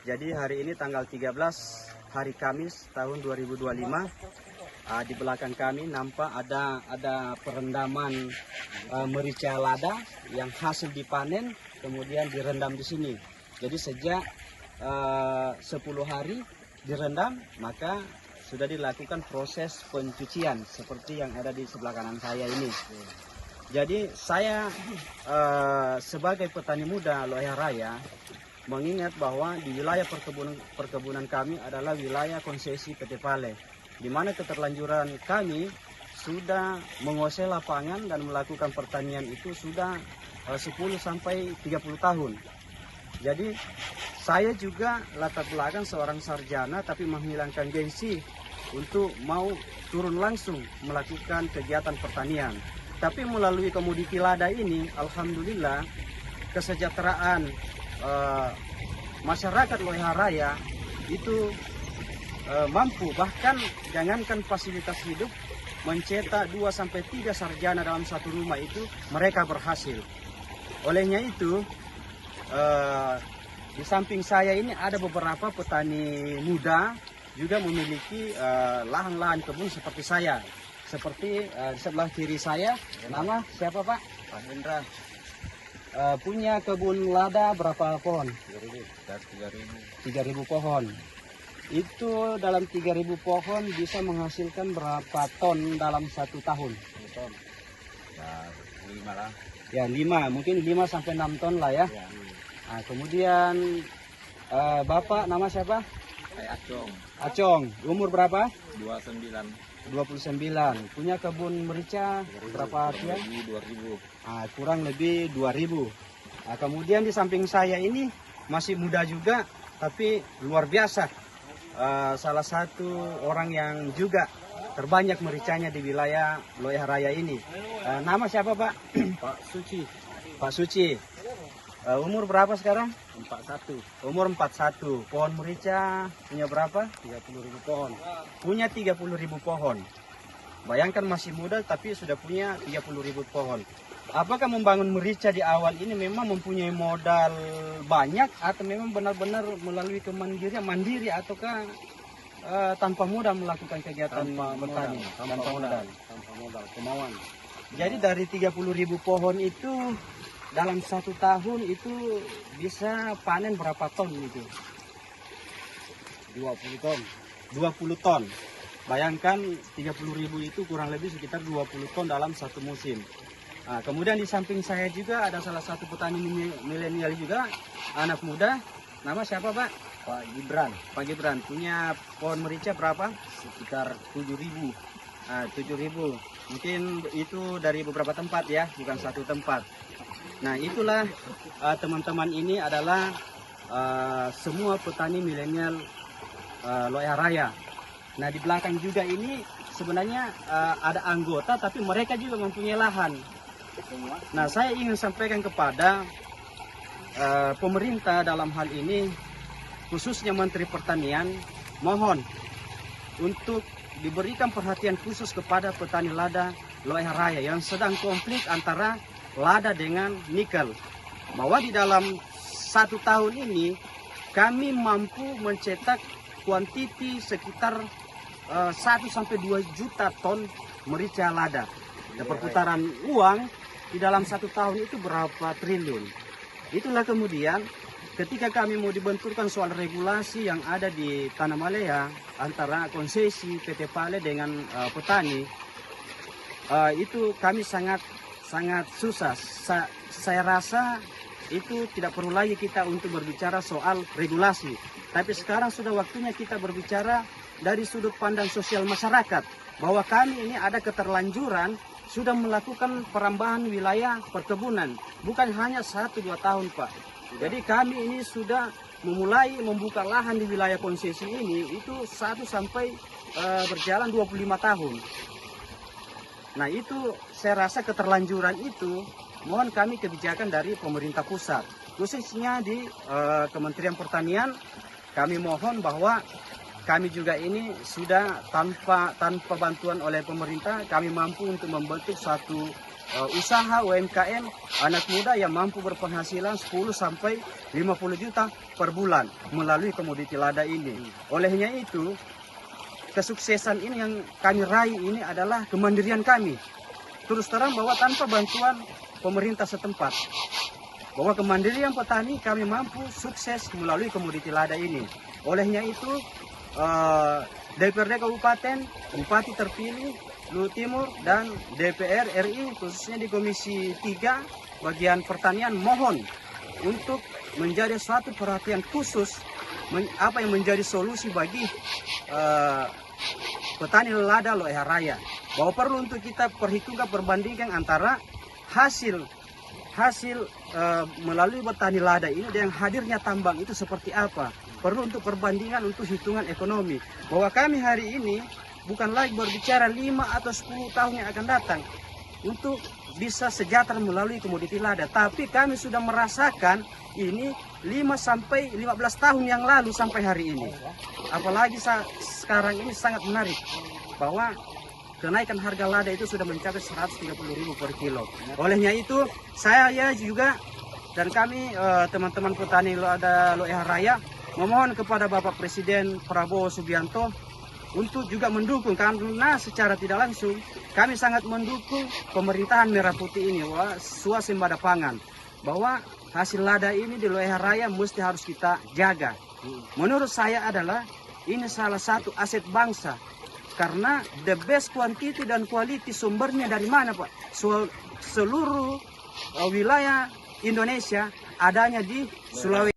Jadi hari ini tanggal 13 hari Kamis tahun 2025. Di belakang kami nampak ada perendaman merica lada yang hasil dipanen kemudian direndam di sini. Jadi sejak 10 hari direndam, maka sudah dilakukan proses pencucian seperti yang ada di sebelah kanan saya ini. Jadi saya sebagai petani muda Loyha Raya mengingat bahwa di wilayah perkebunan kami adalah wilayah konsesi PT Pale, di mana keterlanjuran kami sudah menguasai lapangan dan melakukan pertanian itu sudah 10 sampai 30 tahun. Jadi saya juga latar belakang seorang sarjana tapi menghilangkan gengsi untuk mau turun langsung melakukan kegiatan pertanian. Tapi melalui komoditi lada ini, alhamdulillah kesejahteraan masyarakat Loyha Raya itu mampu, bahkan jangankan fasilitas hidup, mencetak 2-3 sarjana dalam satu rumah itu mereka berhasil. Olehnya itu di samping saya ini ada beberapa petani muda juga memiliki lahan-lahan kebun seperti saya. Seperti di sebelah kiri saya, nama siapa Pak? Pak Hendra. Punya kebun lada berapa pohon? 3.000 pohon. Itu dalam 3.000 pohon bisa menghasilkan berapa ton dalam 1 tahun? 10 ton. Ya, 5 lah. Ya 5, mungkin 5 sampai 6 ton lah ya. Ya. Nah, kemudian Bapak nama siapa? Saya Acong. Acong, umur berapa? 29. 29. Punya kebun merica berapa dia? 2.000. Kurang lebih 2.000. Kemudian di samping saya ini masih muda juga, tapi luar biasa. Salah satu orang yang juga terbanyak mericanya di wilayah Loyha Raya ini. Nama siapa Pak? Pak Suci. Pak Suci. Umur berapa sekarang? 41. Umur 41. Pohon merica punya berapa? 30.000 pohon. Punya 30.000 pohon. Bayangkan masih muda tapi sudah punya 30.000 pohon. Apakah membangun merica di awal ini memang mempunyai modal banyak atau memang benar-benar melalui kemandirian, mandiri ataukah tanpa modal melakukan kegiatan bertani? Tanpa modal, kemauan. Jadi dari 30.000 pohon itu dalam 1 tahun itu bisa panen berapa ton itu? 20 ton. 20 ton. Bayangkan 30.000 itu kurang lebih sekitar 20 ton dalam 1 musim. Kemudian di samping saya juga ada salah satu petani milenial juga, anak muda. Nama siapa Pak? Pak Gibran. Pak Gibran. Punya pohon merica berapa? Sekitar 7.000. 7.000. Mungkin itu dari beberapa tempat ya, bukan satu tempat. Nah itulah teman-teman ini adalah semua petani milenial Loyha Raya. Nah di belakang juga ini sebenarnya ada anggota tapi mereka juga mempunyai lahan. Nah saya ingin sampaikan kepada pemerintah dalam hal ini, khususnya Menteri Pertanian, mohon untuk diberikan perhatian khusus kepada petani lada Loyha Raya yang sedang konflik antara lada dengan nikel. Bahwa di dalam 1 tahun ini kami mampu mencetak kuantiti sekitar 1-2 juta ton merica lada. Dan perputaran uang di dalam 1 tahun itu berapa triliun. Itulah kemudian ketika kami mau dibenturkan soal regulasi yang ada di Tanah Malaya antara konsesi PT Pale dengan petani, itu kami sangat susah. Saya rasa itu tidak perlu lagi kita untuk berbicara soal regulasi. Tapi sekarang sudah waktunya kita berbicara dari sudut pandang sosial masyarakat. Bahwa kami ini ada keterlanjuran sudah melakukan perambahan wilayah perkebunan. Bukan hanya 1-2 tahun Pak. Jadi kami ini sudah memulai membuka lahan di wilayah konsesi ini itu 1 sampai berjalan 25 tahun. Nah itu saya rasa keterlanjuran itu mohon kami kebijakan dari pemerintah pusat, khususnya di Kementerian Pertanian. Kami mohon bahwa kami juga ini sudah tanpa bantuan oleh pemerintah, kami mampu untuk membentuk satu usaha UMKM anak muda yang mampu berpenghasilan 10 sampai 50 juta per bulan melalui komoditi lada ini. Olehnya itu, kesuksesan ini yang kami raih ini adalah kemandirian kami. Terus terang bahwa tanpa bantuan pemerintah setempat, bahwa kemandirian petani kami mampu sukses melalui komoditi lada ini. Olehnya itu, DPRD Kabupaten, Bupati terpilih Luhut Timur, dan DPR RI khususnya di Komisi 3 bagian pertanian mohon untuk menjadi suatu perhatian khusus apa yang menjadi solusi bagi petani lada Loeha Raya. Bahwa perlu untuk kita perhitungkan, perbandingkan antara hasil melalui petani lada ini dengan hadirnya tambang itu seperti apa. Perlu untuk perbandingan untuk hitungan ekonomi. Bahwa kami hari ini bukan lagi berbicara 5 atau 10 tahun yang akan datang untuk bisa sejahtera melalui komoditi lada. Tapi kami sudah merasakan ini 5 sampai 15 tahun yang lalu sampai hari ini. Apalagi sekarang ini sangat menarik bahwa kenaikan harga lada itu sudah mencapai 130.000 per kilo. Olehnya itu saya juga dan kami teman-teman petani lada Loeha Raya memohon kepada Bapak Presiden Prabowo Subianto untuk juga mendukung, karena secara tidak langsung kami sangat mendukung pemerintahan Merah Putih ini bahwa swasembada pangan, bahwa hasil lada ini di Loeha Raya mesti harus kita jaga. Menurut saya adalah ini salah satu aset bangsa, karena the best quantity dan quality sumbernya dari mana Pak? Seluruh wilayah Indonesia adanya di Sulawesi